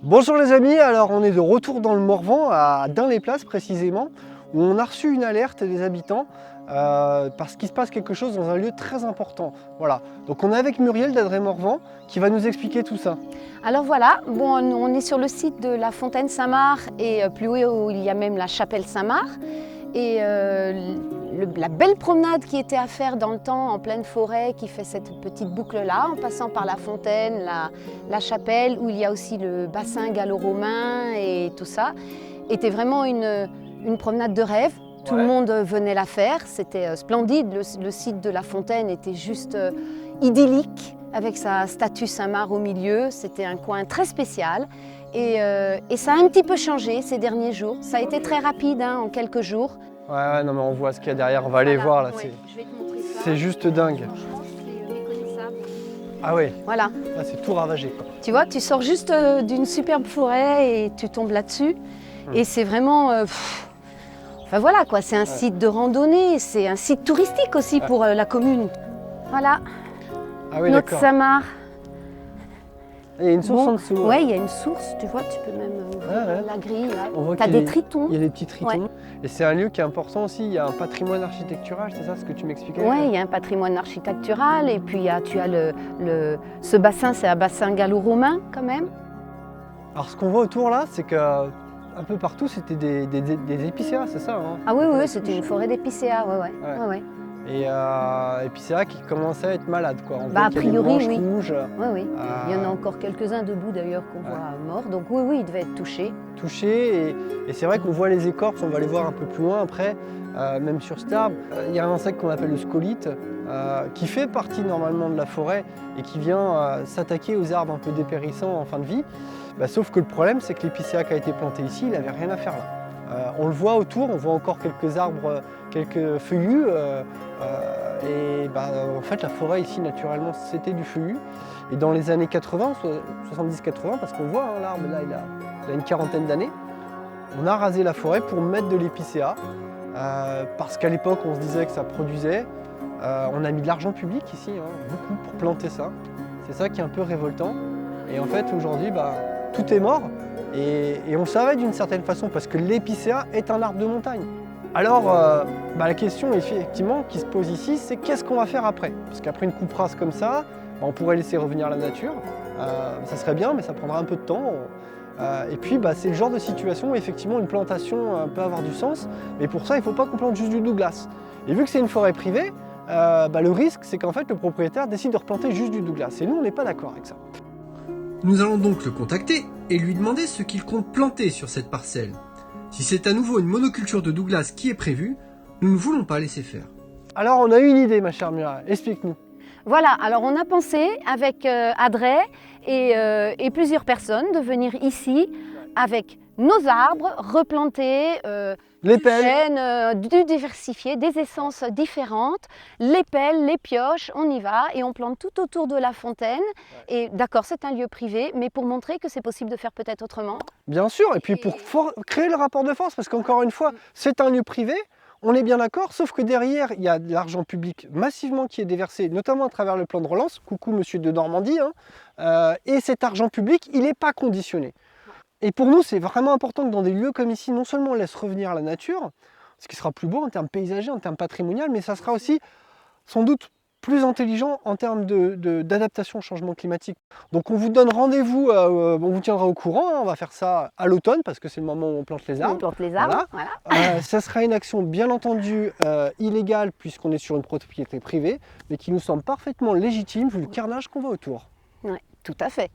Bonjour les amis, alors on est de retour dans le Morvan, à Dun-les-Places précisément, où on a reçu une alerte des habitants parce qu'il se passe quelque chose dans un lieu très important. Voilà, donc on est avec Muriel d'Adré Morvan qui va nous expliquer tout ça. Alors voilà, bon, on est sur le site de la fontaine Saint-Marc et plus haut où il y a même la chapelle Saint-Marc. Et la belle promenade qui était à faire dans le temps en pleine forêt, qui fait cette petite boucle-là, en passant par la fontaine, la chapelle, où il y a aussi le bassin gallo-romain et tout ça, était vraiment une promenade de rêve. Tout le monde venait la faire, c'était splendide. Le site de la fontaine était juste idyllique, avec sa statue Saint-Marc au milieu. C'était un coin très spécial. Et ça a un petit peu changé ces derniers jours. Ça a été très rapide, hein, en quelques jours. Ouais, non mais on voit ce qu'il y a derrière, on va aller voir là. Ouais, je vais te montrer ça. C'est juste dingue. Franchement, c'est méconnaissable. Ah oui, Voilà. là c'est tout ravagé quoi. Tu vois, tu sors juste d'une superbe forêt et tu tombes là-dessus. Et c'est vraiment... enfin voilà quoi, c'est un site de randonnée, c'est un site touristique aussi pour la commune. Voilà, Ah oui, notre d'accord. Saint-Marc. Il y a une source en dessous. Oui, il y a une source, tu vois, tu peux même ouvrir la grille. On voit Tu as qu'il y a des tritons. Il y a des petits tritons. Ouais. Et c'est un lieu qui est important aussi, il y a un patrimoine architectural, c'est ça ce que tu m'expliquais? Oui, il y a un patrimoine architectural et puis tu as ce bassin, c'est un bassin gallo-romain quand même. Alors ce qu'on voit autour là, c'est que un peu partout c'était des épicéas, c'est ça hein? Ah oui, c'était une forêt d'épicéas, ouais. Et épicéas qui commençaient à être malades quoi. On Bah, voit qu'il y a des branches oui. rouges. Oui. Il y en a encore quelques-uns debout d'ailleurs qu'on voit morts, donc oui, ils devaient être touchés. Touchés et c'est vrai qu'on voit les écorces, on va les voir un peu plus loin après, même sur cet arbre. Il y a un insecte qu'on appelle le scolite qui fait partie normalement de la forêt et qui vient s'attaquer aux arbres un peu dépérissants en fin de vie. Bah, sauf que le problème c'est que l'épicéa qui a été planté ici, il n'avait rien à faire là. On le voit autour, on voit encore quelques arbres, quelques feuillus et bah, en fait la forêt ici naturellement c'était du feuillu. Et dans les années 80, 70-80, parce qu'on voit hein, l'arbre là il a une quarantaine d'années, on a rasé la forêt pour mettre de l'épicéa parce qu'à l'époque on se disait que ça produisait. On a mis de l'argent public ici, hein, beaucoup pour planter ça. C'est ça qui est un peu révoltant. Et en fait aujourd'hui bah, tout est mort et on le savait d'une certaine façon parce que l'épicéa est un arbre de montagne. Alors bah, la question effectivement qui se pose ici c'est qu'est-ce qu'on va faire après? Parce qu'après une coupe rase comme ça, bah, on pourrait laisser revenir la nature. Ça serait bien mais ça prendra un peu de temps. Et puis bah, c'est le genre de situation où effectivement une plantation peut avoir du sens, mais pour ça il ne faut pas qu'on plante juste du Douglas. Et vu que c'est une forêt privée, bah, le risque c'est qu'en fait le propriétaire décide de replanter juste du Douglas. Et nous on n'est pas d'accord avec ça. Nous allons donc le contacter et lui demander ce qu'il compte planter sur cette parcelle. Si c'est à nouveau une monoculture de Douglas qui est prévue, nous ne voulons pas laisser faire. Alors on a une idée ma chère Muriel, explique-nous. Voilà, alors on a pensé avec Adré et plusieurs personnes de venir ici avec nos arbres, replanter Les du pelles. chêne, du diversifié, des essences différentes, les pelles, les pioches, on y va et on plante tout autour de la fontaine. Et d'accord, c'est un lieu privé, mais pour montrer que c'est possible de faire peut-être autrement. Bien sûr, et puis pour créer le rapport de force, parce qu'encore une fois, c'est un lieu privé, on est bien d'accord, sauf que derrière, il y a de l'argent public massivement qui est déversé, notamment à travers le plan de relance, coucou monsieur de Normandie, hein, et cet argent public, il n'est pas conditionné. Et pour nous, c'est vraiment important que dans des lieux comme ici, non seulement on laisse revenir la nature, ce qui sera plus beau en termes paysagers, en termes patrimonial, mais ça sera aussi sans doute plus intelligent en termes d'adaptation au changement climatique. Donc on vous donne rendez-vous, on vous tiendra au courant, hein, on va faire ça à l'automne parce que c'est le moment où on plante les arbres. On plante les arbres, Voilà. Ça sera une action bien entendu illégale puisqu'on est sur une propriété privée, mais qui nous semble parfaitement légitime vu le carnage qu'on voit autour. Ouais, tout à fait.